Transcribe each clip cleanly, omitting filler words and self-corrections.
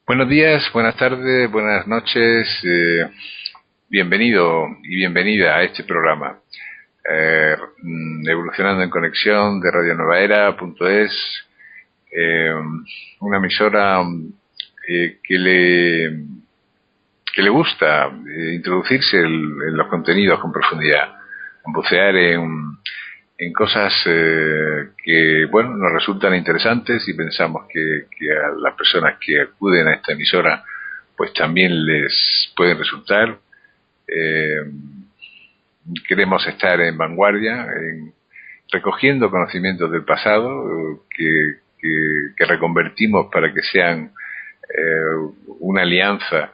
Buenos días, buenas tardes, buenas noches. Bienvenido y bienvenida a este programa. Evolucionando en Conexión de Radio Nueva Era.es, una emisora que le gusta introducirse en los contenidos con profundidad, bucear en cosas que bueno nos resultan interesantes y pensamos que a las personas que acuden a esta emisora pues también les pueden resultar. Queremos estar en vanguardia, recogiendo conocimientos del pasado que reconvertimos para que sean una alianza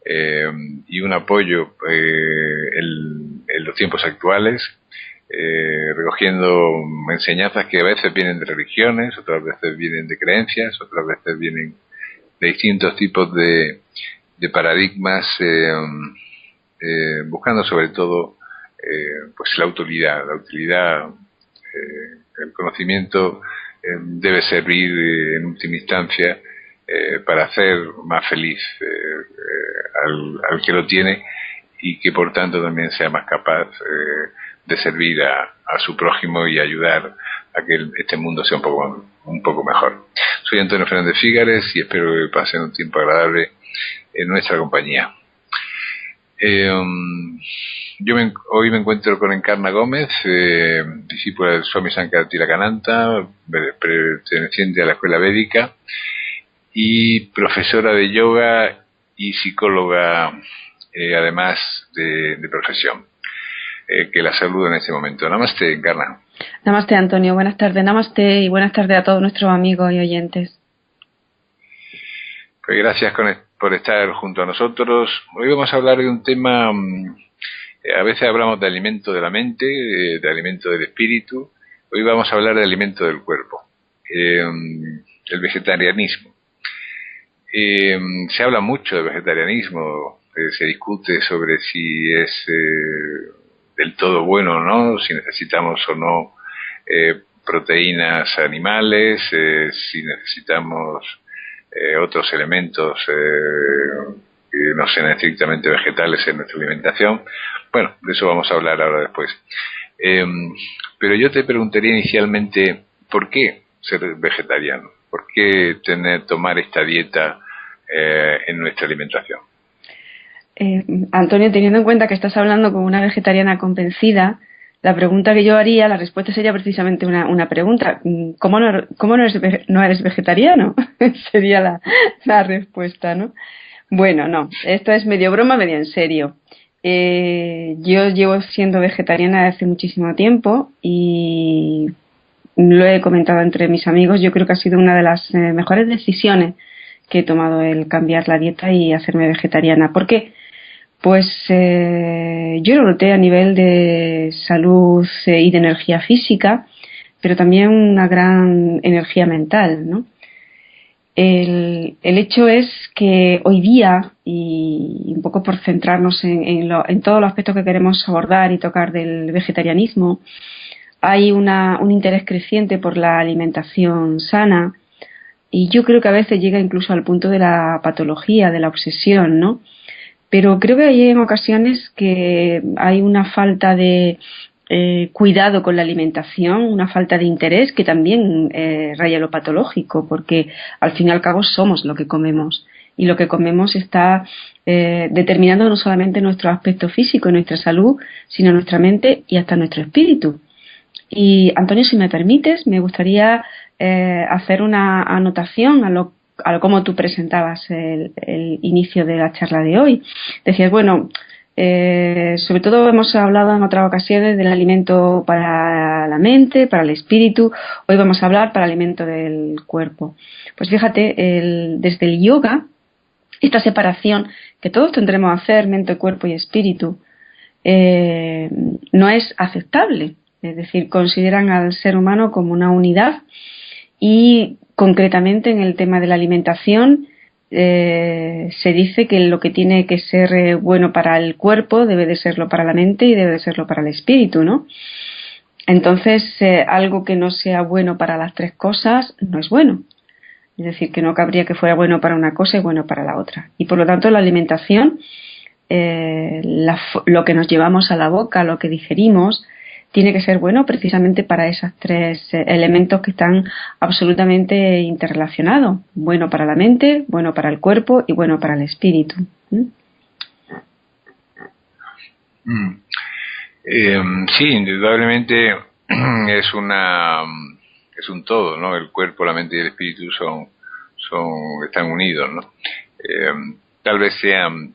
y un apoyo en los tiempos actuales. Recogiendo enseñanzas que a veces vienen de religiones, otras veces vienen de creencias, otras veces vienen de distintos tipos de paradigmas, buscando sobre todo pues la utilidad. El conocimiento debe servir en última instancia para hacer más feliz al que lo tiene, y que por tanto también sea más capaz de servir a su prójimo y ayudar a que este mundo sea un poco mejor. Soy Antonio Fernández Fígares y espero que pasen un tiempo agradable en nuestra compañía. Hoy me encuentro con Encarna Gómez, discípula del Swami Sankara-Tirakananta, perteneciente a la Escuela Védica y profesora de yoga y psicóloga, además de profesión, que la saludo en este momento. Namaste, Encarna. Namaste, Antonio. Buenas tardes. Namaste y buenas tardes a todos nuestros amigos y oyentes. Pues gracias por estar junto a nosotros. Hoy vamos a hablar de un tema, a veces hablamos de alimento de la mente, de alimento del espíritu. Hoy vamos a hablar de alimento del cuerpo, el vegetarianismo. Se habla mucho de vegetarianismo, se discute sobre si es del todo bueno o no, si necesitamos o no proteínas animales, si necesitamos otros elementos que no sean estrictamente vegetales en nuestra alimentación. Bueno, de eso vamos a hablar ahora después. Pero yo te preguntaría inicialmente, ¿por qué ser vegetariano? ¿Por qué tomar esta dieta en nuestra alimentación? Antonio, teniendo en cuenta que estás hablando con una vegetariana convencida, la pregunta que yo haría, la respuesta sería precisamente una pregunta. ¿Cómo no eres vegetariano? Sería la respuesta, ¿no? Bueno, no, esto es medio broma, medio en serio. Yo llevo siendo vegetariana desde hace muchísimo tiempo y lo he comentado entre mis amigos. Yo creo que ha sido una de las mejores decisiones que he tomado, el cambiar la dieta y hacerme vegetariana. ¿Por qué? Pues yo lo noté a nivel de salud y de energía física, pero también una gran energía mental, ¿no? El hecho es que hoy día, y un poco por centrarnos en todos los aspectos que queremos abordar y tocar del vegetarianismo, hay un interés creciente por la alimentación sana, y yo creo que a veces llega incluso al punto de la patología, de la obsesión, ¿no? Pero creo que hay en ocasiones que hay una falta de cuidado con la alimentación, una falta de interés que también raya lo patológico, porque al fin y al cabo somos lo que comemos, y lo que comemos está determinando no solamente nuestro aspecto físico y nuestra salud, sino nuestra mente y hasta nuestro espíritu. Y Antonio, si me permites, me gustaría hacer una anotación a cómo tú presentabas el inicio de la charla de hoy. Decías, bueno, sobre todo hemos hablado en otras ocasiones del alimento para la mente, para el espíritu. Hoy vamos a hablar para el alimento del cuerpo. Pues fíjate, desde el yoga, esta separación que todos tendremos a hacer, mente, cuerpo y espíritu, no es aceptable. Es decir, consideran al ser humano como una unidad, y concretamente en el tema de la alimentación se dice que lo que tiene que ser bueno para el cuerpo debe de serlo para la mente y debe de serlo para el espíritu, ¿no? Entonces, algo que no sea bueno para las tres cosas no es bueno. Es decir, que no cabría que fuera bueno para una cosa y bueno para la otra. Y por lo tanto la alimentación, lo que nos llevamos a la boca, lo que digerimos, tiene que ser bueno precisamente para esos tres elementos que están absolutamente interrelacionados. Bueno para la mente, bueno para el cuerpo y bueno para el espíritu. Sí, indudablemente es un todo, ¿no? El cuerpo, la mente y el espíritu están unidos, ¿no? Tal vez sean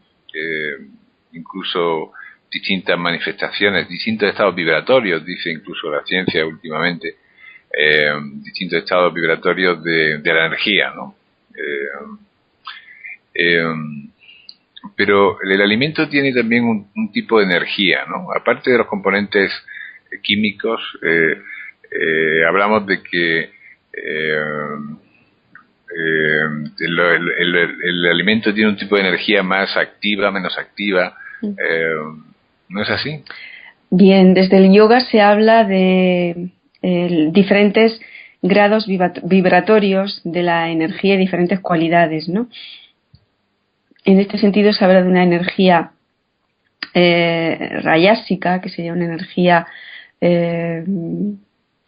incluso distintas manifestaciones, distintos estados vibratorios, dice incluso la ciencia últimamente, distintos estados vibratorios de la energía, ¿no? Pero el alimento tiene también un tipo de energía, ¿no? Aparte de los componentes químicos, hablamos de que el alimento tiene un tipo de energía más activa, menos activa. ¿No es así? Bien, desde el yoga se habla de diferentes grados vibratorios de la energía y diferentes cualidades, ¿no? En este sentido se habla de una energía rayásica, que sería una energía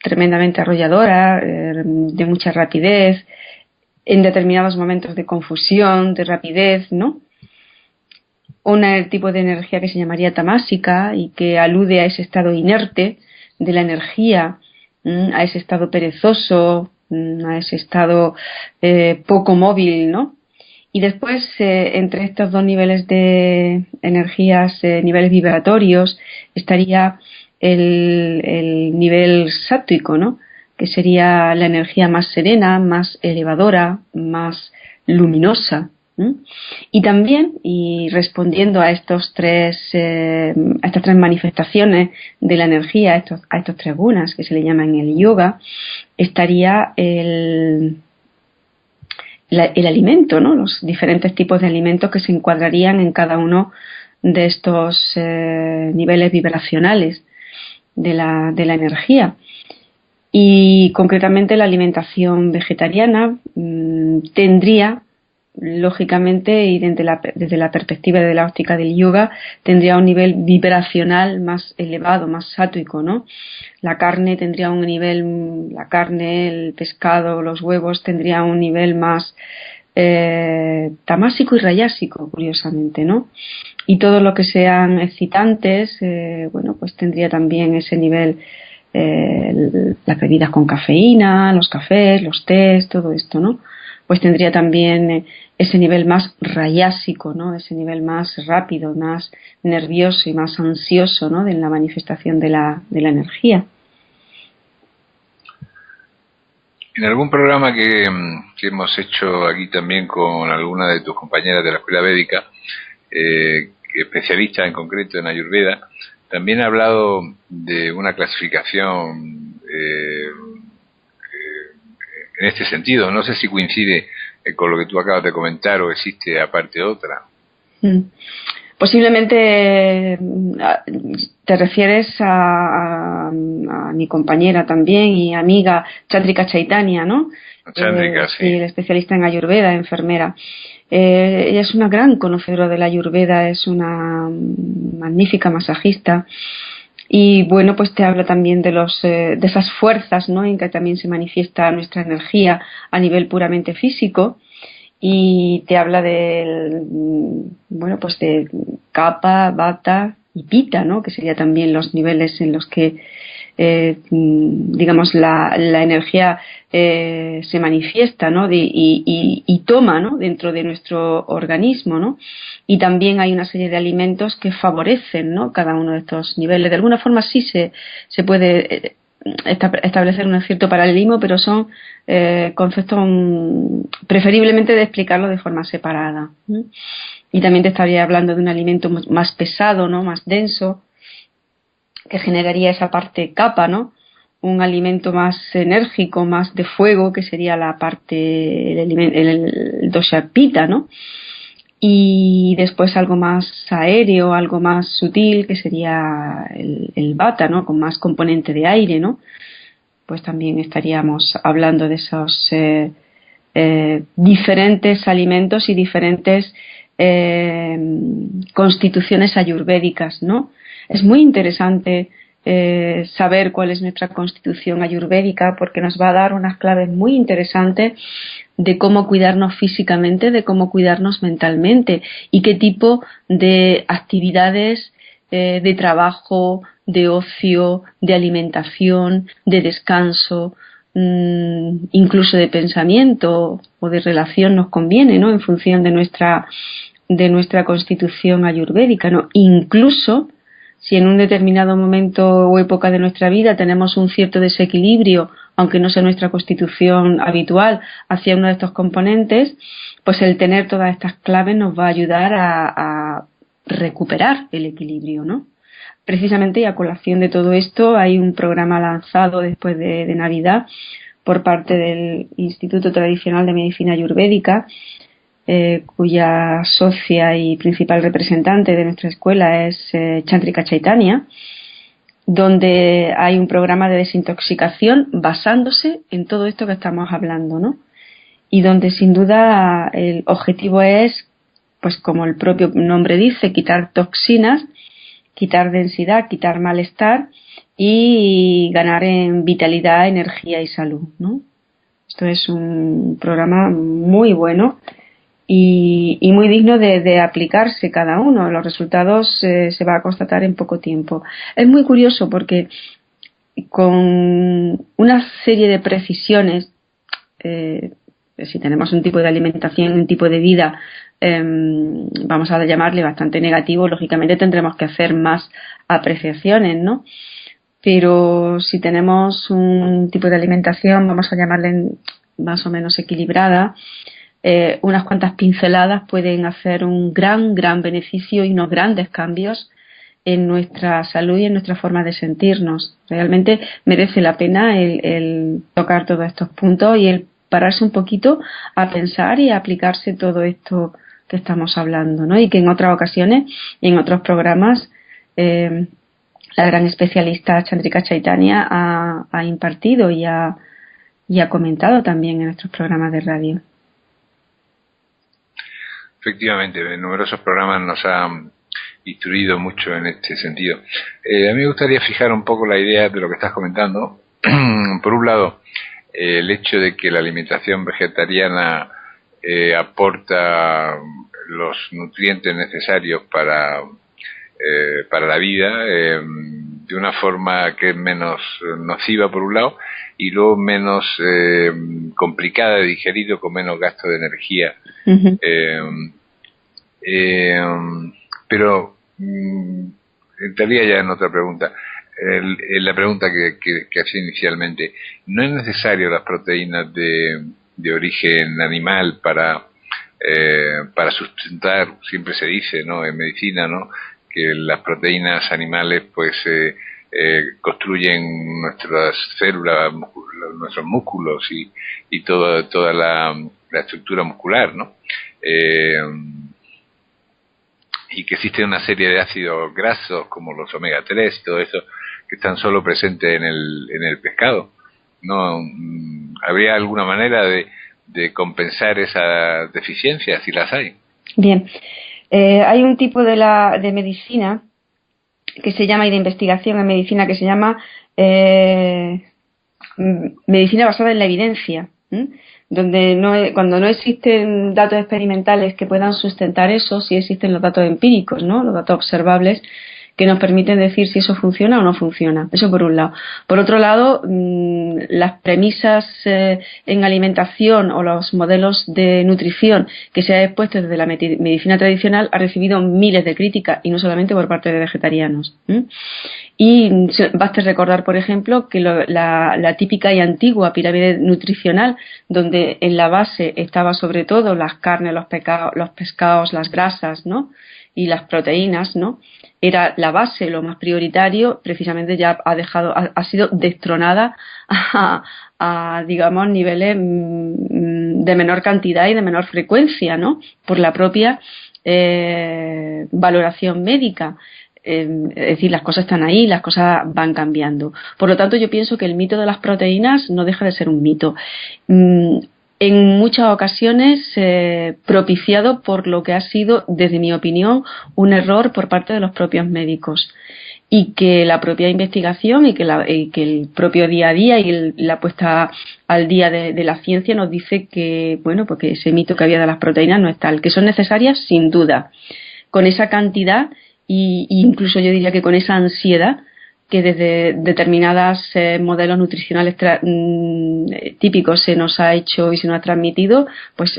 tremendamente arrolladora, de mucha rapidez, en determinados momentos de confusión, de rapidez, ¿no? Un tipo de energía que se llamaría tamásica y que alude a ese estado inerte de la energía, a ese estado perezoso, a ese estado poco móvil, ¿no? Y después, entre estos dos niveles de energías, niveles vibratorios, estaría el nivel sáttvico, ¿no? Que sería la energía más serena, más elevadora, más luminosa. Y también, y respondiendo a estas tres manifestaciones de la energía, a estos tres gunas que se le llama en el yoga, estaría el alimento, ¿no? Los diferentes tipos de alimentos que se encuadrarían en cada uno de estos niveles vibracionales de la energía. Y concretamente la alimentación vegetariana tendría, lógicamente, y desde la perspectiva de la óptica del yoga, tendría un nivel vibracional más elevado, más sáttvico, ¿no? La carne tendría un nivel, la carne, el pescado, los huevos tendría un nivel más tamásico y rayásico, curiosamente, ¿no? Y todo lo que sean excitantes, bueno, pues tendría también ese nivel, las bebidas con cafeína, los cafés, los tés, todo esto, ¿no? Pues tendría también ese nivel más rayásico, ¿no? Ese nivel más rápido, más nervioso y más ansioso, ¿no? De la manifestación de la energía. En algún programa que hemos hecho aquí también con alguna de tus compañeras de la Escuela Védica, especialista en concreto en Ayurveda, también ha hablado de una clasificación en este sentido. No sé si coincide con lo que tú acabas de comentar o existe aparte otra. Posiblemente te refieres a mi compañera también y amiga Chandrika Chaitanya, ¿no? Chandrika, sí. Sí, la especialista en Ayurveda, enfermera. Ella es una gran conocedora de la Ayurveda, es una magnífica masajista. Y bueno, pues te habla también de de esas fuerzas, ¿no? En que también se manifiesta nuestra energía a nivel puramente físico, y te habla bueno, pues de Kapha, Vata y Pitta, ¿no? Que serían también los niveles en los que digamos la energía se manifiesta, ¿no? Y toma, ¿no? Dentro de nuestro organismo, ¿no? Y también hay una serie de alimentos que favorecen, ¿no? Cada uno de estos niveles. De alguna forma sí se puede establecer un cierto paralelismo, pero son conceptos preferiblemente de explicarlo de forma separada. Y también te estaría hablando de un alimento más pesado, ¿no? Más denso, que generaría esa parte kapha, ¿no? Un alimento más enérgico, más de fuego, que sería la parte, el dosha pitta, ¿no? Y después algo más aéreo, algo más sutil, que sería el vata, ¿no? Con más componente de aire, ¿no? Pues también estaríamos hablando de esos diferentes alimentos y diferentes constituciones ayurvédicas, ¿no? Es muy interesante saber cuál es nuestra constitución ayurvédica, porque nos va a dar unas claves muy interesantes de cómo cuidarnos físicamente, de cómo cuidarnos mentalmente y qué tipo de actividades de trabajo, de ocio, de alimentación, de descanso, incluso de pensamiento o de relación nos conviene, ¿no? En función de nuestra constitución ayurvédica, ¿no? Incluso si en un determinado momento o época de nuestra vida tenemos un cierto desequilibrio, aunque no sea nuestra constitución habitual, hacia uno de estos componentes, pues el tener todas estas claves nos va a ayudar a recuperar el equilibrio, ¿no? Precisamente, y a colación de todo esto, hay un programa lanzado después de Navidad por parte del Instituto Tradicional de Medicina Ayurvédica, cuya socia y principal representante de nuestra escuela es Chandrika Chaitanya, donde hay un programa de desintoxicación basándose en todo esto que estamos hablando, ¿no? Y donde sin duda el objetivo es, pues como el propio nombre dice, quitar toxinas, quitar densidad, quitar malestar y ganar en vitalidad, energía y salud, ¿no? Esto es un programa muy bueno y muy digno de aplicarse cada uno. Los resultados se va a constatar en poco tiempo. Es muy curioso porque con una serie de precisiones, si tenemos un tipo de alimentación, un tipo de vida, vamos a llamarle bastante negativo, lógicamente tendremos que hacer más apreciaciones, ¿no? Pero si tenemos un tipo de alimentación, vamos a llamarle más o menos equilibrada, unas cuantas pinceladas pueden hacer un gran beneficio y unos grandes cambios en nuestra salud y en nuestra forma de sentirnos. Realmente merece la pena el tocar todos estos puntos y el pararse un poquito a pensar y a aplicarse todo esto que estamos hablando, ¿no? Y que en otras ocasiones y en otros programas la gran especialista Chandrika Chaitanya ha impartido y ha comentado también en nuestros programas de radio. Efectivamente, en numerosos programas nos han instruido mucho en este sentido. A mí me gustaría fijar un poco la idea de lo que estás comentando. Por un lado, el hecho de que la alimentación vegetariana aporta los nutrientes necesarios para la vida de una forma que es menos nociva por un lado y luego menos complicada de digerir o con menos gasto de energía. Uh-huh. Pero entraría ya en otra pregunta. La pregunta que hacía inicialmente, ¿no es necesario las proteínas de origen animal para sustentar? Siempre se dice, ¿no?, en medicina, ¿no?, que las proteínas animales pues construyen nuestras células, nuestros músculos y toda la estructura muscular, ¿no? Y que existe una serie de ácidos grasos como los omega 3 y todo eso que están solo presentes en el pescado. ¿No habría alguna manera de compensar esas deficiencias, si las hay? Bien, hay un tipo de medicina que se llama, y de investigación en medicina, que se llama medicina basada en la evidencia, donde cuando no existen datos experimentales que puedan sustentar eso, sí existen los datos empíricos, ¿no?, los datos observables que nos permiten decir si eso funciona o no funciona. Eso por un lado. Por otro lado, las premisas en alimentación o los modelos de nutrición que se ha expuesto desde la medicina tradicional ha recibido miles de críticas, y no solamente por parte de vegetarianos. Y basta recordar, por ejemplo, que la típica y antigua pirámide nutricional, donde en la base estaba sobre todo las carnes, los pescados, las grasas, ¿no?, y las proteínas, ¿no?, era la base, lo más prioritario, precisamente ya ha sido destronada a digamos, niveles de menor cantidad y de menor frecuencia, ¿no?, por la propia valoración médica. Es decir, las cosas están ahí, las cosas van cambiando. Por lo tanto, yo pienso que el mito de las proteínas no deja de ser un mito. en muchas ocasiones propiciado por lo que ha sido, desde mi opinión, un error por parte de los propios médicos. Y que la propia investigación y que el propio día a día y la puesta al día de la ciencia nos dice que, bueno, porque ese mito que había de las proteínas no es tal, que son necesarias sin duda, con esa cantidad y incluso yo diría que con esa ansiedad que desde determinados modelos nutricionales típicos se nos ha hecho y se nos ha transmitido, pues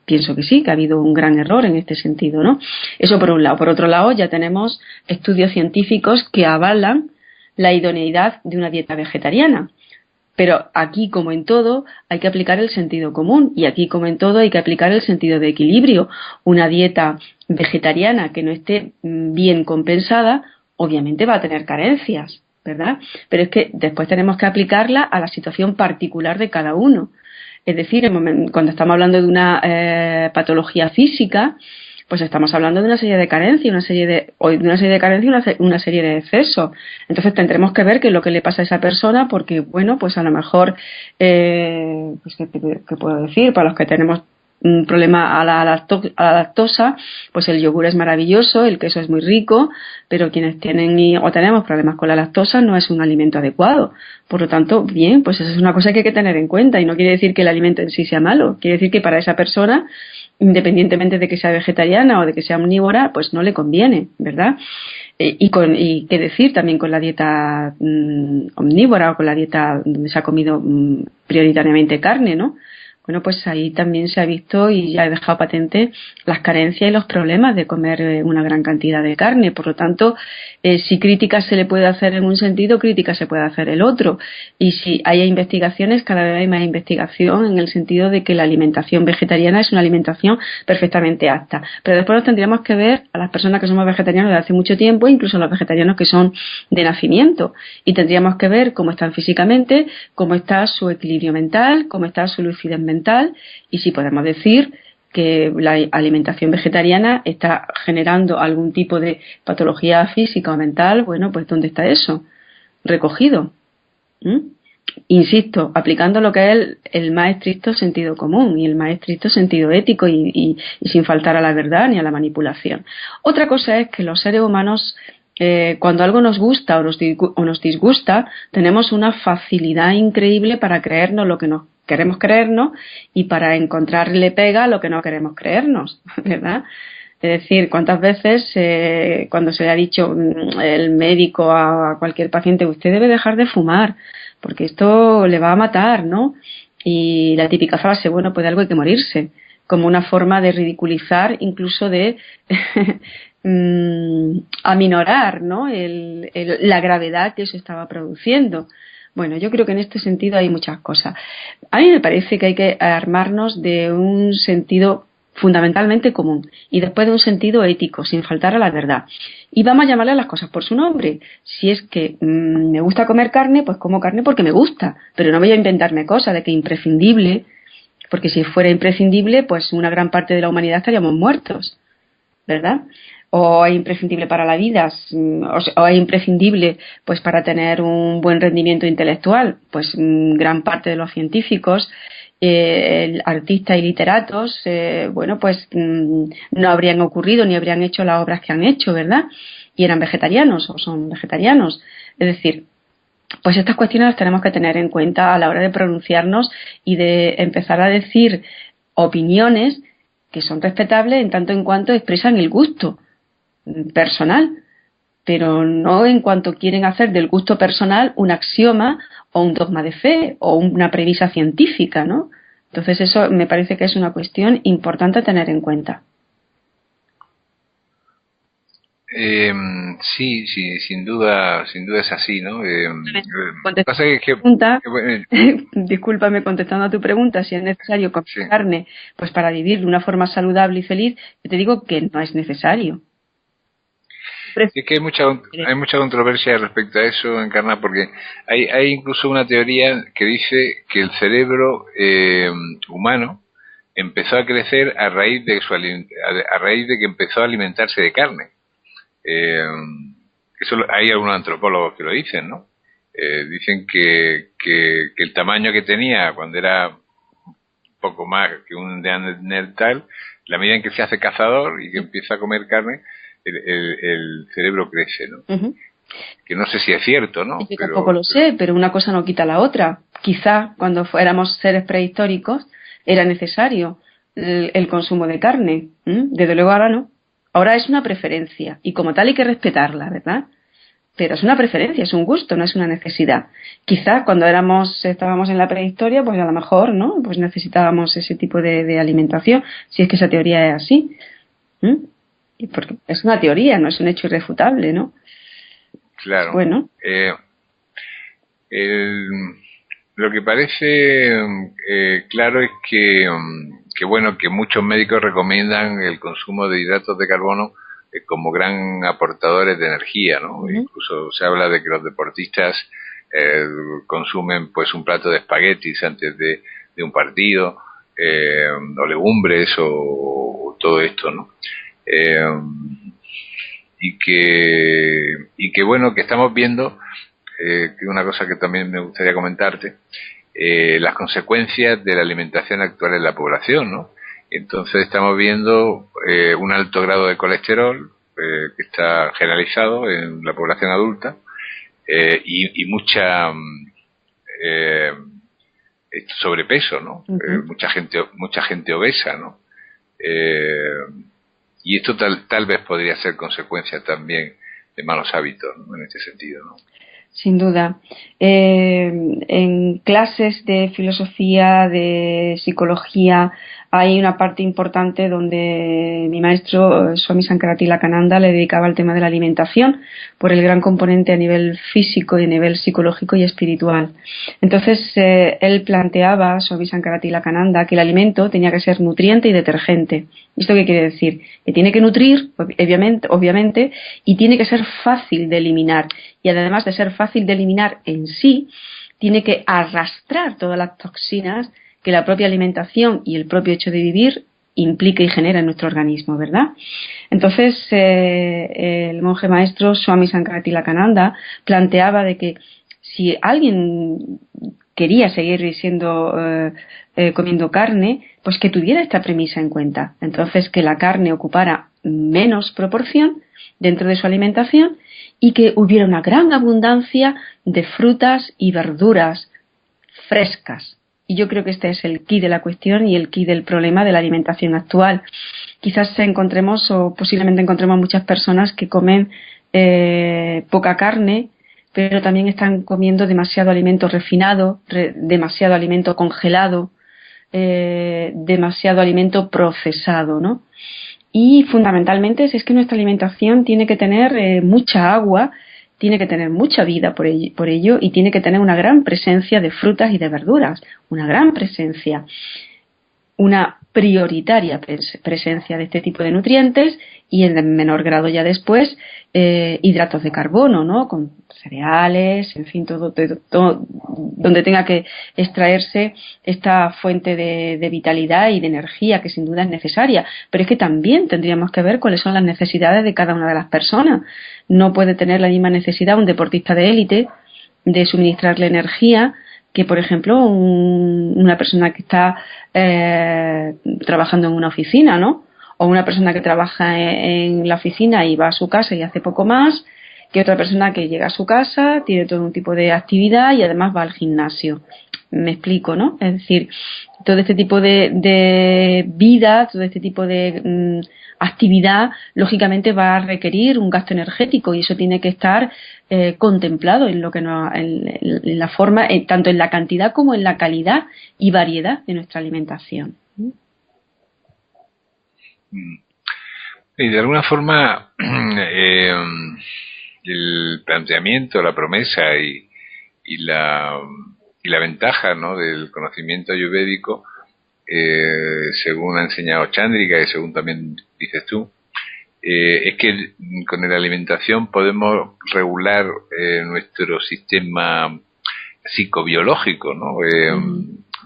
pienso que sí, que ha habido un gran error en este sentido, ¿no? Eso por un lado. Por otro lado, ya tenemos estudios científicos que avalan la idoneidad de una dieta vegetariana. Pero aquí, como en todo, hay que aplicar el sentido común y aquí, como en todo, hay que aplicar el sentido de equilibrio. Una dieta vegetariana que no esté bien compensada obviamente va a tener carencias, ¿verdad? Pero es que después tenemos que aplicarla a la situación particular de cada uno. Es decir, cuando estamos hablando de una patología física, pues estamos hablando de una serie de carencias, una serie de excesos. Entonces tendremos que ver qué es lo que le pasa a esa persona, porque, bueno, pues a lo mejor, pues ¿qué puedo decir? Para los que tenemos un problema a la lactosa, pues el yogur es maravilloso, el queso es muy rico, pero quienes tienen o tenemos problemas con la lactosa no es un alimento adecuado. Por lo tanto, bien, pues eso es una cosa que hay que tener en cuenta y no quiere decir que el alimento en sí sea malo, quiere decir que para esa persona, independientemente de que sea vegetariana o de que sea omnívora, pues no le conviene, ¿verdad? Y qué decir también con la dieta omnívora o con la dieta donde se ha comido prioritariamente carne, ¿no? Bueno, pues ahí también se ha visto y ya he dejado patente las carencias y los problemas de comer una gran cantidad de carne. Por lo tanto, si crítica se le puede hacer en un sentido, crítica se puede hacer el otro. Y si hay investigaciones, cada vez hay más investigación en el sentido de que la alimentación vegetariana es una alimentación perfectamente apta. Pero después nos tendríamos que ver a las personas que somos vegetarianos de hace mucho tiempo, incluso a los vegetarianos que son de nacimiento. Y tendríamos que ver cómo están físicamente, cómo está su equilibrio mental, cómo está su lucidez mental, y si podemos decir que la alimentación vegetariana está generando algún tipo de patología física o mental, bueno, pues ¿dónde está eso? Recogido. Insisto, aplicando lo que es el más estricto sentido común y el más estricto sentido ético y sin faltar a la verdad ni a la manipulación. Otra cosa es que los seres humanos, cuando algo nos gusta o nos disgusta, tenemos una facilidad increíble para creernos lo que nos queremos creernos y para encontrarle pega a lo que no queremos creernos, ¿verdad? Es decir, cuántas veces cuando se le ha dicho el médico a cualquier paciente, usted debe dejar de fumar porque esto le va a matar, ¿no? Y la típica frase, bueno, pues de algo hay que morirse, como una forma de ridiculizar, incluso de aminorar, ¿no? La gravedad que eso estaba produciendo. Bueno, yo creo que en este sentido hay muchas cosas. A mí me parece que hay que armarnos de un sentido fundamentalmente común y después de un sentido ético, sin faltar a la verdad. Y vamos a llamarle a las cosas por su nombre. Si es que me gusta comer carne, pues como carne porque me gusta, pero no voy a inventarme cosas de que imprescindible, porque si fuera imprescindible, pues una gran parte de la humanidad estaríamos muertos, ¿verdad? O es imprescindible para la vida, o es imprescindible pues para tener un buen rendimiento intelectual, pues gran parte de los científicos, artistas y literatos, bueno, pues no habrían ocurrido ni habrían hecho las obras que han hecho, ¿verdad? Y eran vegetarianos o son vegetarianos. Es decir, pues estas cuestiones las tenemos que tener en cuenta a la hora de pronunciarnos y de empezar a decir opiniones que son respetables en tanto en cuanto expresan el gusto personal, pero no en cuanto quieren hacer del gusto personal un axioma o un dogma de fe o una premisa científica, ¿no? Entonces eso me parece que es una cuestión importante a tener en cuenta. Sí, sí, sin duda es así, ¿no? Pasa Discúlpame, contestando a tu pregunta, si es necesario comer sí. carne, pues para vivir de una forma saludable y feliz, yo te digo que no es necesario. Es que hay mucha controversia respecto a eso, Encarna, porque hay incluso una teoría que dice que el cerebro humano empezó a crecer a raíz de que empezó a alimentarse de carne. Eso hay algunos antropólogos que lo dicen, ¿no? Dicen que el tamaño que tenía cuando era un poco más que un neandertal, la medida en que se hace cazador y que empieza a comer carne, el cerebro crece, ¿no? Uh-huh. Que no sé si es cierto, ¿no? Yo tampoco lo sé, pero una cosa no quita la otra. Quizá cuando éramos seres prehistóricos era necesario el consumo de carne. Desde luego ahora no. Ahora es una preferencia y como tal hay que respetarla, ¿verdad? Pero es una preferencia, es un gusto, no es una necesidad. Quizá cuando estábamos en la prehistoria, pues a lo mejor, ¿no? Pues necesitábamos ese tipo de alimentación, si es que esa teoría es así. Y porque es una teoría, no es un hecho irrefutable, ¿no? Claro. Bueno. Lo que parece claro es que bueno, que muchos médicos recomiendan el consumo de hidratos de carbono como gran aportadores de energía, ¿no? Uh-huh. Incluso se habla de que los deportistas consumen pues un plato de espaguetis antes de un partido, o legumbres o todo esto, ¿no? Y que bueno, que estamos viendo, que una cosa que también me gustaría comentarte, las consecuencias de la alimentación actual en la población, ¿no? Entonces estamos viendo un alto grado de colesterol que está generalizado en la población adulta, y mucha sobrepeso, ¿no? Uh-huh. Mucha gente obesa, ¿no? Y esto tal vez podría ser consecuencia también de malos hábitos, ¿no? En este sentido, ¿no? Sin duda. En clases de filosofía, de psicología, hay una parte importante donde mi maestro Swami Sankara-Tilakananda le dedicaba al tema de la alimentación por el gran componente a nivel físico y a nivel psicológico y espiritual. Entonces él planteaba, Swami Sankara-Tilakananda, que el alimento tenía que ser nutriente y detergente. ¿Esto qué quiere decir? Que tiene que nutrir, obviamente, y tiene que ser fácil de eliminar. Y además de ser fácil de eliminar en sí, tiene que arrastrar todas las toxinas que la propia alimentación y el propio hecho de vivir implica y genera en nuestro organismo, ¿verdad? Entonces, el monje maestro Swami Sankara-Tilakananda planteaba de que si alguien quería seguir comiendo carne, pues que tuviera esta premisa en cuenta. Entonces, que la carne ocupara menos proporción dentro de su alimentación y que hubiera una gran abundancia de frutas y verduras frescas. Y yo creo que este es el quid de la cuestión y el quid del problema de la alimentación actual. Quizás encontremos o posiblemente encontremos muchas personas que comen poca carne, pero también están comiendo demasiado alimento refinado, demasiado alimento congelado, demasiado alimento procesado, ¿no? Y fundamentalmente es que nuestra alimentación tiene que tener mucha agua, tiene que tener mucha vida por ello y tiene que tener una gran presencia de frutas y de verduras, una gran presencia, una prioritaria presencia de este tipo de nutrientes y en menor grado ya después hidratos de carbono, ¿no? Con cereales, en fin, todo donde tenga que extraerse esta fuente de vitalidad y de energía que sin duda es necesaria. Pero es que también tendríamos que ver cuáles son las necesidades de cada una de las personas. No puede tener la misma necesidad un deportista de élite de suministrarle energía que, por ejemplo, una persona que está trabajando en una oficina, ¿no? O una persona que trabaja en la oficina y va a su casa y hace poco más que otra persona que llega a su casa, tiene todo un tipo de actividad y además va al gimnasio. Me explico, ¿no? Es decir, todo este tipo de vida, todo este tipo de actividad, lógicamente va a requerir un gasto energético y eso tiene que estar contemplado en lo que en la forma, tanto en la cantidad como en la calidad y variedad de nuestra alimentación. Y de alguna forma el planteamiento, la promesa y la ventaja, ¿no?, del conocimiento ayurvédico, según ha enseñado Chandrika y según también dices tú, es que con la alimentación podemos regular nuestro sistema psicobiológico, ¿no?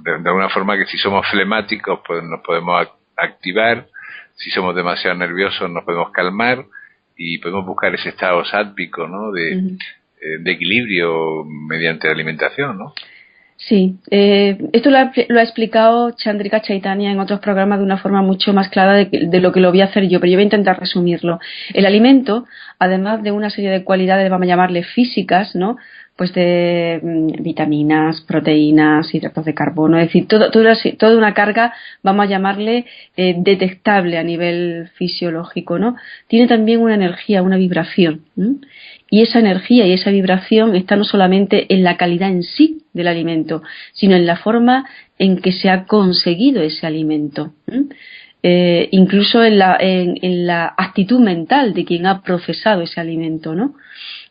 De alguna forma que si somos flemáticos pues nos podemos activar, si somos demasiado nerviosos nos podemos calmar y podemos buscar ese estado sátvico, ¿no?, de equilibrio mediante la alimentación, ¿no? Sí, esto lo ha explicado Chandrika Chaitanya en otros programas de una forma mucho más clara de lo que lo voy a hacer yo, pero yo voy a intentar resumirlo. El alimento, además de una serie de cualidades, vamos a llamarle físicas, ¿no? Pues de vitaminas, proteínas, hidratos de carbono, es decir, toda una carga, vamos a llamarle detectable a nivel fisiológico, ¿no? Tiene también una energía, una vibración. Y esa energía y esa vibración está no solamente en la calidad en sí del alimento, sino en la forma en que se ha conseguido ese alimento. Incluso en la actitud mental de quien ha procesado ese alimento, ¿no?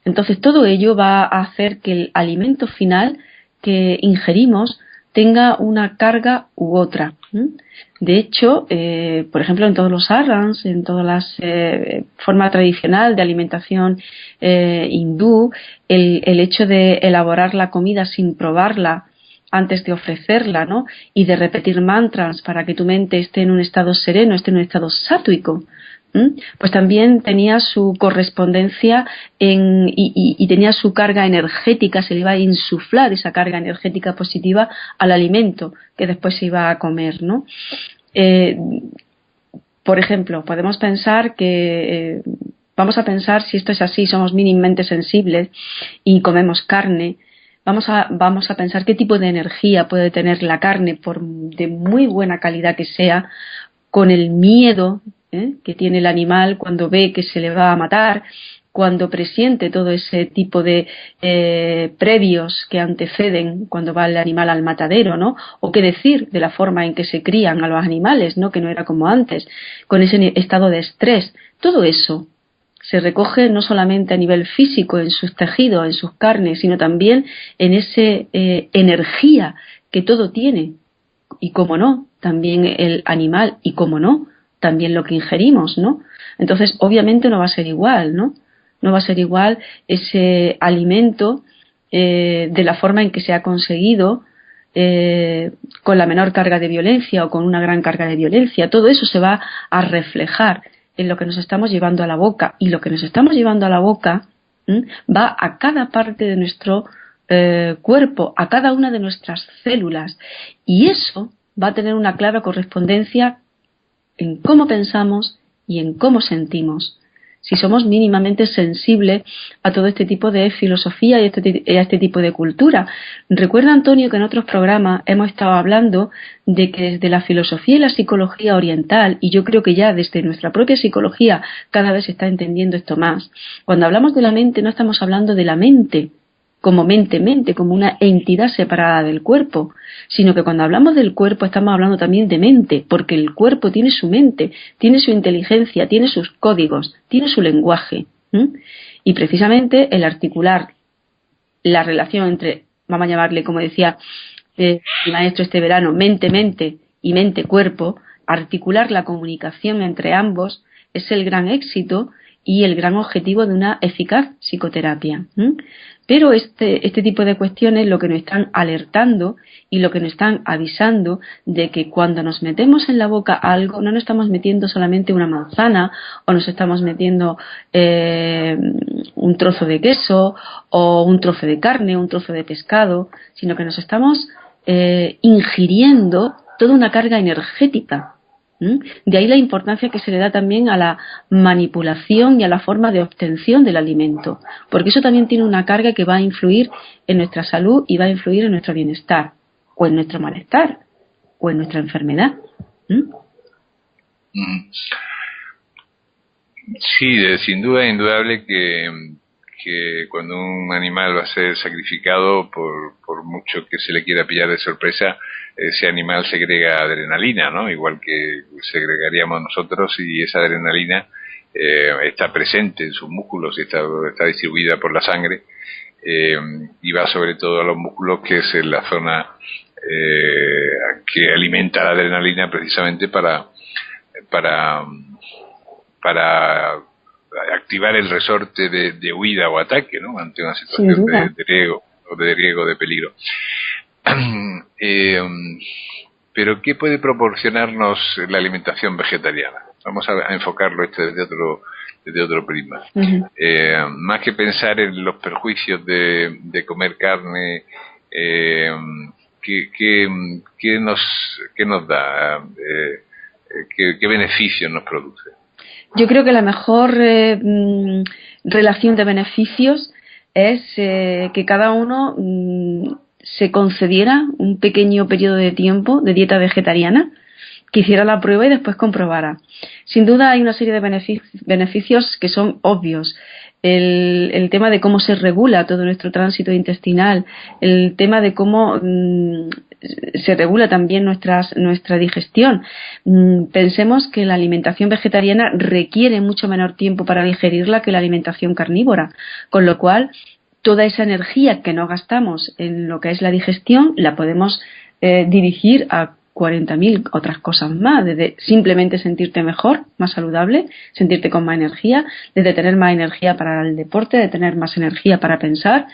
Entonces todo ello va a hacer que el alimento final que ingerimos tenga una carga u otra. De hecho, por ejemplo, en todos los arrans, en todas las formas tradicional de alimentación hindú, el hecho de elaborar la comida sin probarla antes de ofrecerla, ¿no? Y de repetir mantras para que tu mente esté en un estado sereno, esté en un estado sátvico, pues también tenía su correspondencia y tenía su carga energética, se le iba a insuflar esa carga energética positiva al alimento que después se iba a comer, ¿no? Por ejemplo, podemos pensar que vamos a pensar si esto es así, somos mínimamente sensibles y comemos carne. Vamos a pensar qué tipo de energía puede tener la carne, de muy buena calidad que sea, con el miedo que tiene el animal cuando ve que se le va a matar, cuando presiente todo ese tipo de previos que anteceden cuando va el animal al matadero, ¿no? O qué decir de la forma en que se crían a los animales, ¿no? Que no era como antes, con ese estado de estrés. Todo eso se recoge no solamente a nivel físico, en sus tejidos, en sus carnes, sino también en esa energía que todo tiene. Y cómo no, también el animal, y cómo no, también lo que ingerimos, ¿no? Entonces, obviamente no va a ser igual, ¿no? No va a ser igual ese alimento de la forma en que se ha conseguido, con la menor carga de violencia o con una gran carga de violencia. Todo eso se va a reflejar en lo que nos estamos llevando a la boca, y lo que nos estamos llevando a la boca va a cada parte de nuestro cuerpo, a cada una de nuestras células, y eso va a tener una clara correspondencia en cómo pensamos y en cómo sentimos. Si somos mínimamente sensibles a todo este tipo de filosofía y a este tipo de cultura. Recuerda, Antonio, que en otros programas hemos estado hablando de que desde la filosofía y la psicología oriental, y yo creo que ya desde nuestra propia psicología cada vez se está entendiendo esto más, cuando hablamos de la mente no estamos hablando de la mente como mente, como una entidad separada del cuerpo, sino que cuando hablamos del cuerpo estamos hablando también de mente, porque el cuerpo tiene su mente, tiene su inteligencia, tiene sus códigos, tiene su lenguaje. Y precisamente el articular la relación entre, vamos a llamarle, como decía el maestro este verano, mente y mente-cuerpo, articular la comunicación entre ambos es el gran éxito y el gran objetivo de una eficaz psicoterapia. Pero este tipo de cuestiones lo que nos están alertando y lo que nos están avisando de que cuando nos metemos en la boca algo, no nos estamos metiendo solamente una manzana o nos estamos metiendo un trozo de queso o un trozo de carne, un trozo de pescado, sino que nos estamos ingiriendo toda una carga energética. De ahí la importancia que se le da también a la manipulación y a la forma de obtención del alimento, porque eso también tiene una carga que va a influir en nuestra salud y va a influir en nuestro bienestar, o en nuestro malestar, o en nuestra enfermedad. Sí, sin duda es indudable que cuando un animal va a ser sacrificado, por mucho que se le quiera pillar de sorpresa, ese animal segrega adrenalina, ¿no? Igual que segregaríamos nosotros, y esa adrenalina está presente en sus músculos y está distribuida por la sangre, y va sobre todo a los músculos, que es en la zona que alimenta la adrenalina precisamente para activar el resorte de huida o ataque, ¿no? Ante una situación de riesgo, de peligro. Pero ¿qué puede proporcionarnos la alimentación vegetariana? Vamos a enfocarlo desde otro prisma. Más que pensar en los perjuicios de comer carne, qué nos da? ¿Qué beneficios nos produce? Yo creo que la mejor relación de beneficios es que cada uno se concediera un pequeño periodo de tiempo de dieta vegetariana, que hiciera la prueba y después comprobara. Sin duda hay una serie de beneficios que son obvios. El tema de cómo se regula todo nuestro tránsito intestinal, el tema de cómo se regula también nuestra digestión. Pensemos que la alimentación vegetariana requiere mucho menor tiempo para digerirla que la alimentación carnívora, con lo cual toda esa energía que no gastamos en lo que es la digestión la podemos dirigir a 40.000 otras cosas más, desde simplemente sentirte mejor, más saludable, sentirte con más energía, desde tener más energía para el deporte, de tener más energía para pensar,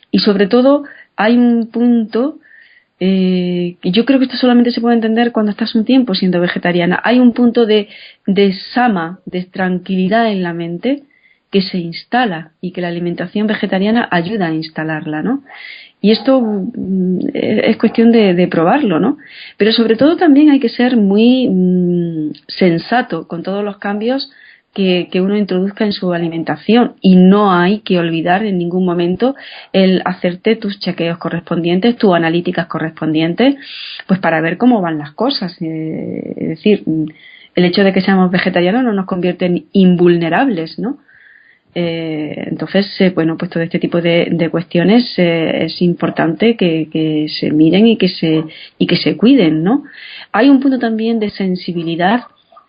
y sobre todo hay un punto que yo creo que esto solamente se puede entender cuando estás un tiempo siendo vegetariana. Hay un punto de sama, de tranquilidad en la mente que se instala y que la alimentación vegetariana ayuda a instalarla, ¿no? Y esto es cuestión de probarlo, ¿no? Pero sobre todo también hay que ser muy sensato con todos los cambios que uno introduzca en su alimentación, y no hay que olvidar en ningún momento el hacerte tus chequeos correspondientes, tus analíticas correspondientes, pues para ver cómo van las cosas. Es decir, el hecho de que seamos vegetarianos no nos convierte en invulnerables, ¿no? Entonces, bueno, pues todo este tipo de cuestiones es importante que se miren y que se cuiden, ¿no? Hay un punto también de sensibilidad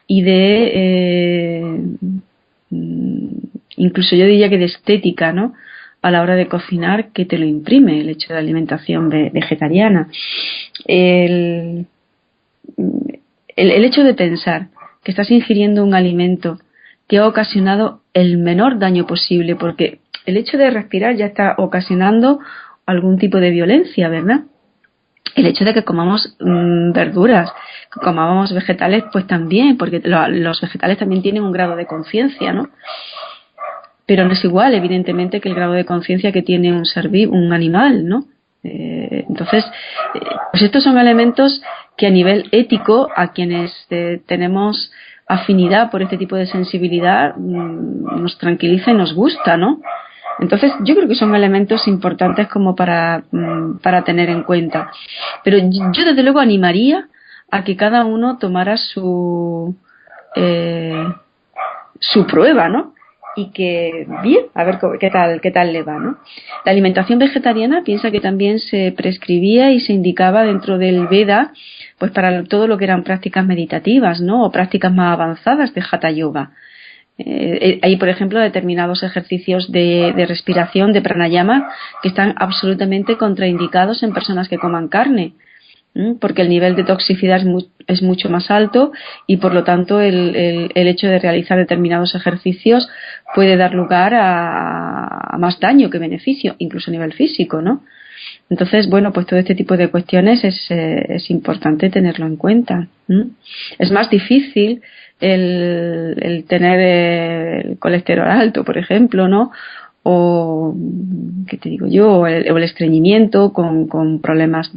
y de incluso yo diría que de estética, ¿no?, a la hora de cocinar, que te lo imprime el hecho de la alimentación vegetariana. El hecho de pensar que estás ingiriendo un alimento que ha ocasionado el menor daño posible, porque el hecho de respirar ya está ocasionando algún tipo de violencia, ¿verdad? El hecho de que comamos verduras, que comamos vegetales, pues también, porque los vegetales también tienen un grado de conciencia, ¿no? Pero no es igual, evidentemente, que el grado de conciencia que tiene un animal, ¿no? Entonces, pues estos son elementos que a nivel ético, a quienes tenemos afinidad por este tipo de sensibilidad, nos tranquiliza y nos gusta, ¿no? Entonces, yo creo que son elementos importantes como para tener en cuenta. Pero yo desde luego animaría a que cada uno tomara su prueba, ¿no? Y que, bien, a ver qué tal le va, ¿no? La alimentación vegetariana, piensa que también se prescribía y se indicaba dentro del Veda, pues para todo lo que eran prácticas meditativas, ¿no? O prácticas más avanzadas de Hatha Yoga. Hay, por ejemplo, determinados ejercicios de respiración, de pranayama, que están absolutamente contraindicados en personas que coman carne, porque el nivel de toxicidad es mucho más alto, y por lo tanto el hecho de realizar determinados ejercicios puede dar lugar a más daño que beneficio, incluso a nivel físico, ¿no? Entonces, bueno, pues todo este tipo de cuestiones es importante tenerlo en cuenta. Es más difícil el tener el colesterol alto, por ejemplo, ¿no? O, ¿qué te digo yo? O el estreñimiento con problemas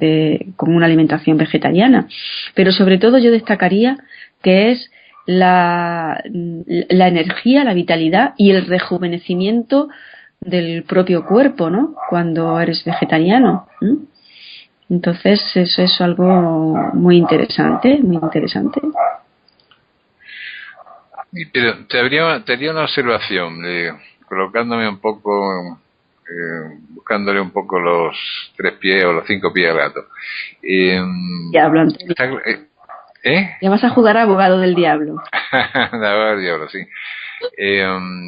con una alimentación vegetariana. Pero sobre todo yo destacaría que es la energía, la vitalidad y el rejuvenecimiento del propio cuerpo, ¿no?, cuando eres vegetariano. Entonces eso es algo muy interesante, muy interesante. Pero te haría una observación, colocándome un poco, buscándole un poco los 3 pies o los 5 pies al gato. Diablo, Antonio. Ya vas a jugar a abogado del diablo. Abogado del diablo, sí.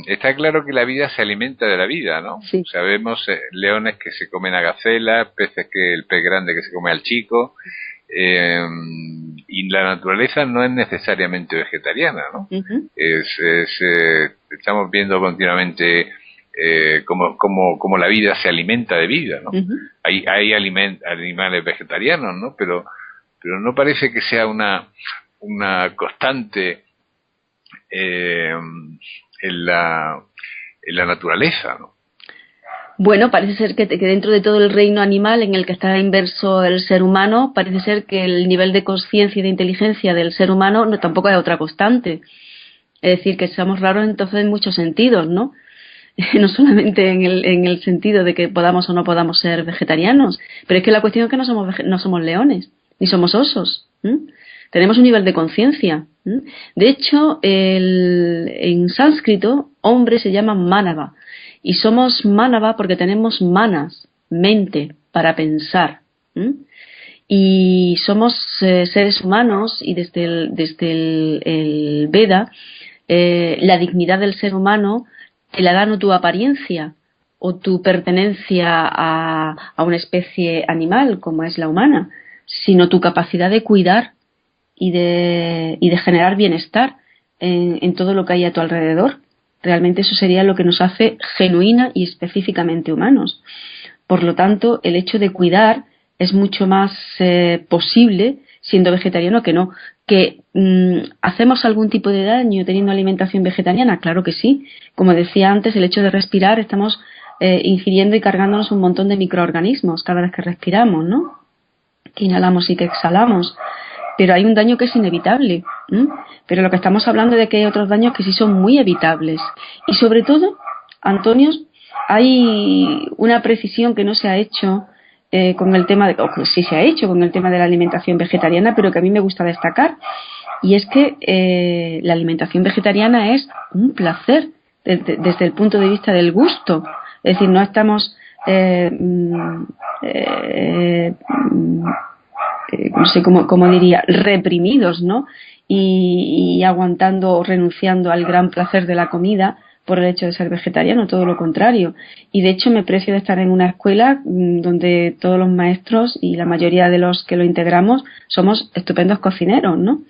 Está claro que la vida se alimenta de la vida, ¿no? Sí. Sabemos leones que se comen a gacelas, el pez grande que se come al chico, y la naturaleza no es necesariamente vegetariana, ¿no? Uh-huh. Estamos viendo continuamente cómo la vida se alimenta de vida, ¿no? Uh-huh. Hay animales vegetarianos, ¿no? Pero no parece que sea una constante en la naturaleza, ¿no? Bueno, parece ser que dentro de todo el reino animal en el que está inverso el ser humano, parece ser que el nivel de conciencia y de inteligencia del ser humano no, tampoco es otra constante. Es decir, que somos raros entonces en muchos sentidos, ¿no? No solamente en el sentido de que podamos o no podamos ser vegetarianos, pero es que la cuestión es que no somos leones, ni somos osos. ¿M? Tenemos un nivel de conciencia. De hecho, en sánscrito, hombre se llama manava, y somos manava porque tenemos manas, mente, para pensar. Y somos seres humanos, y desde el Veda, la dignidad del ser humano te la da no tu apariencia o tu pertenencia a una especie animal como es la humana, sino tu capacidad de cuidar y de generar bienestar en todo lo que hay a tu alrededor. Realmente eso sería lo que nos hace genuina y específicamente humanos. Por lo tanto, el hecho de cuidar es mucho más posible siendo vegetariano que no. ¿Que hacemos algún tipo de daño teniendo alimentación vegetariana? Claro que sí. Como decía antes, el hecho de respirar, estamos ingiriendo y cargándonos un montón de microorganismos cada vez que respiramos, ¿no? Que inhalamos y que exhalamos. Pero hay un daño que es inevitable. Pero lo que estamos hablando es de que hay otros daños que sí son muy evitables. Y sobre todo, Antonio, hay una precisión que no se ha hecho con el tema o que sí se ha hecho con el tema de la alimentación vegetariana, pero que a mí me gusta destacar, y es que la alimentación vegetariana es un placer desde el punto de vista del gusto. Es decir, no estamos no sé cómo diría, reprimidos, ¿no? Y aguantando o renunciando al gran placer de la comida por el hecho de ser vegetariano, todo lo contrario. Y de hecho me precio de estar en una escuela donde todos los maestros y la mayoría de los que lo integramos somos estupendos cocineros, ¿no?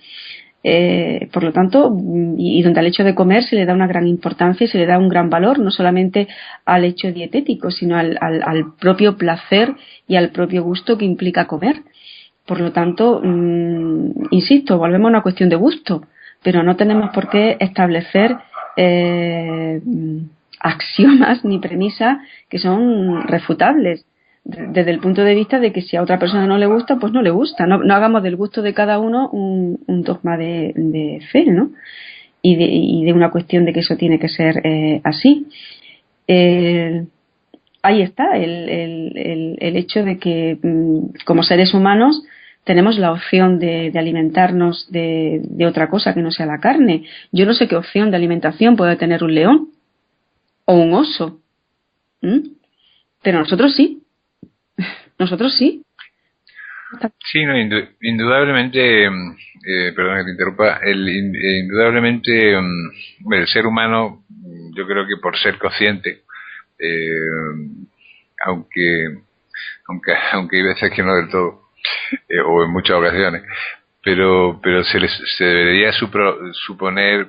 Por lo tanto, y donde al hecho de comer se le da una gran importancia y se le da un gran valor, no solamente al hecho dietético, sino al propio placer y al propio gusto que implica comer. Por lo tanto, insisto, volvemos a una cuestión de gusto, pero no tenemos por qué establecer axiomas ni premisas que son refutables desde el punto de vista de que si a otra persona no le gusta, pues no le gusta. No hagamos del gusto de cada uno un dogma de fe, ¿no? Y de una cuestión de que eso tiene que ser así. Ahí está el hecho de que como seres humanos tenemos la opción de alimentarnos de otra cosa que no sea la carne. Yo no sé qué opción de alimentación puede tener un león o un oso, pero nosotros sí. Nosotros sí. Sí, no, indudablemente, perdón que te interrumpa, indudablemente el ser humano, yo creo que por ser consciente, aunque hay veces que no del todo, o en muchas ocasiones, pero se debería suponer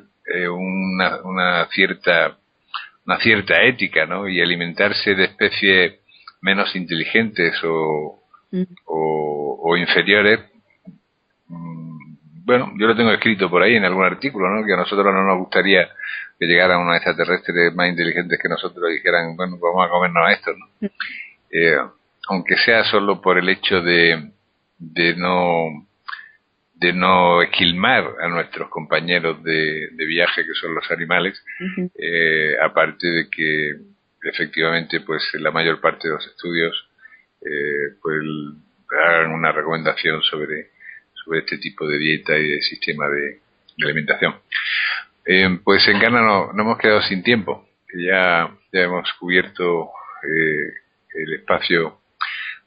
una cierta ética, ¿no? Y alimentarse de especies menos inteligentes o inferiores. Bueno, yo lo tengo escrito por ahí en algún artículo, ¿no? Que a nosotros no nos gustaría que llegaran unos extraterrestres más inteligentes que nosotros y dijeran, bueno, vamos a comernos esto, ¿no? Aunque sea solo por el hecho de no esquilmar a nuestros compañeros de viaje, que son los animales. Aparte de que efectivamente pues la mayor parte de los estudios pues hagan una recomendación sobre este tipo de dieta y de sistema de alimentación. Pues Encarna, no hemos quedado sin tiempo, que ya hemos cubierto el espacio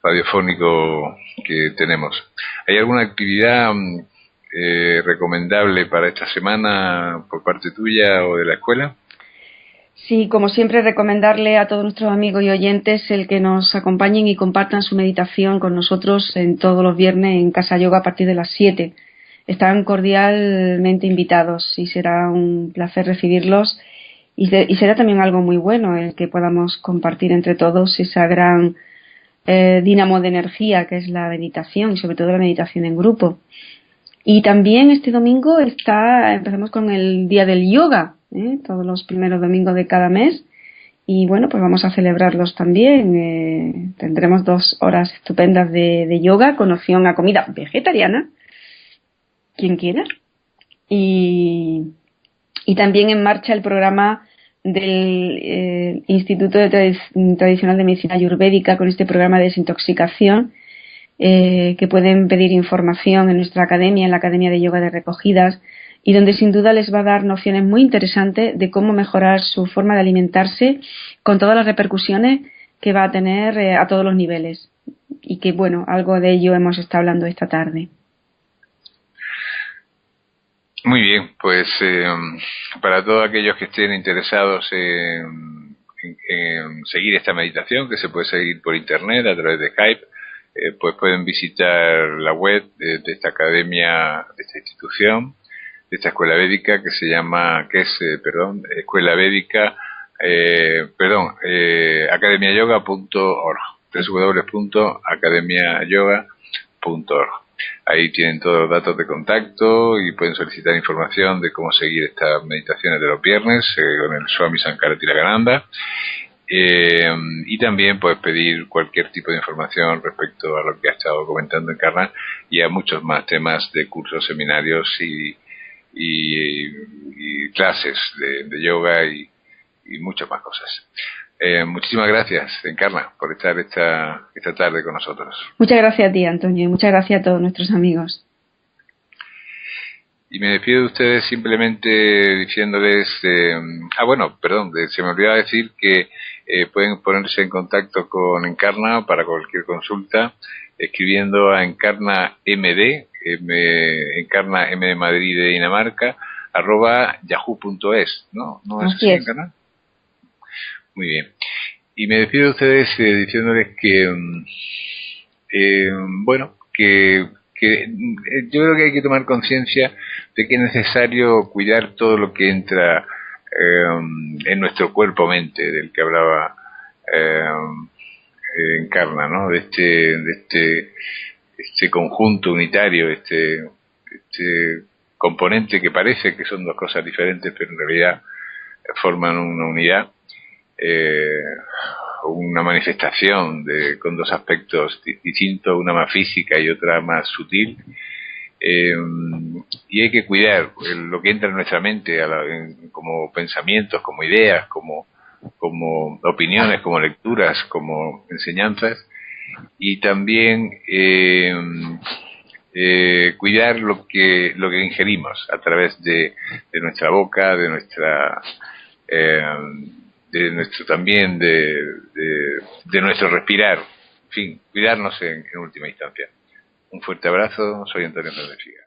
radiofónico que tenemos. ¿Hay alguna actividad recomendable para esta semana por parte tuya o de la escuela? Sí, como siempre, recomendarle a todos nuestros amigos y oyentes el que nos acompañen y compartan su meditación con nosotros en todos los viernes en Casa Yoga a partir de las 7. Están cordialmente invitados y será un placer recibirlos y será también algo muy bueno el que podamos compartir entre todos esa gran dínamo de energía que es la meditación y sobre todo la meditación en grupo. Y también este domingo empezamos con el día del yoga, todos los primeros domingos de cada mes, y bueno, pues vamos a celebrarlos también. Tendremos 2 horas estupendas de yoga con opción a comida vegetariana, quien quiera. Y también en marcha el programa del Instituto Tradicional de Medicina Ayurvédica con este programa de desintoxicación, que pueden pedir información en nuestra academia, en la Academia de Yoga de Recogidas, y donde sin duda les va a dar nociones muy interesantes de cómo mejorar su forma de alimentarse con todas las repercusiones que va a tener a todos los niveles. Y que bueno, algo de ello hemos estado hablando esta tarde. Muy bien, pues para todos aquellos que estén interesados en seguir esta meditación, que se puede seguir por internet a través de Skype, pues pueden visitar la web de esta academia, de esta institución, de esta escuela védica que se llama, escuela védica, academiayoga.org, www.academiayoga.org. Ahí tienen todos los datos de contacto y pueden solicitar información de cómo seguir estas meditaciones de los viernes con el Swami Sankara Tiragananda. Y también puedes pedir cualquier tipo de información respecto a lo que ha estado comentando Encarna y a muchos más temas de cursos, seminarios y clases de yoga y muchas más cosas. Muchísimas gracias, Encarna, por estar esta tarde con nosotros. Muchas gracias a ti, Antonio, y muchas gracias a todos nuestros amigos. Y me despido de ustedes simplemente diciéndoles... se me olvidaba decir que pueden ponerse en contacto con Encarna para cualquier consulta escribiendo a Encarna MD, Encarna M de Madrid de Dinamarca, @yahoo.es, ¿no? ¿No es así, Encarna? Muy bien. Y me despido de ustedes diciéndoles que yo creo que hay que tomar conciencia de que es necesario cuidar todo lo que entra en nuestro cuerpo-mente, del que hablaba Encarna, ¿no? De este conjunto unitario, este componente que parece que son dos cosas diferentes, pero en realidad forman una unidad, una manifestación con dos aspectos distintos, una más física y otra más sutil, y hay que cuidar lo que entra en nuestra mente como pensamientos, como ideas, como opiniones, como lecturas, como enseñanzas, y también cuidar lo que ingerimos a través de nuestra boca, de nuestro respirar, en fin, cuidarnos en última instancia. Un fuerte abrazo, soy Antonio Fernández Figa.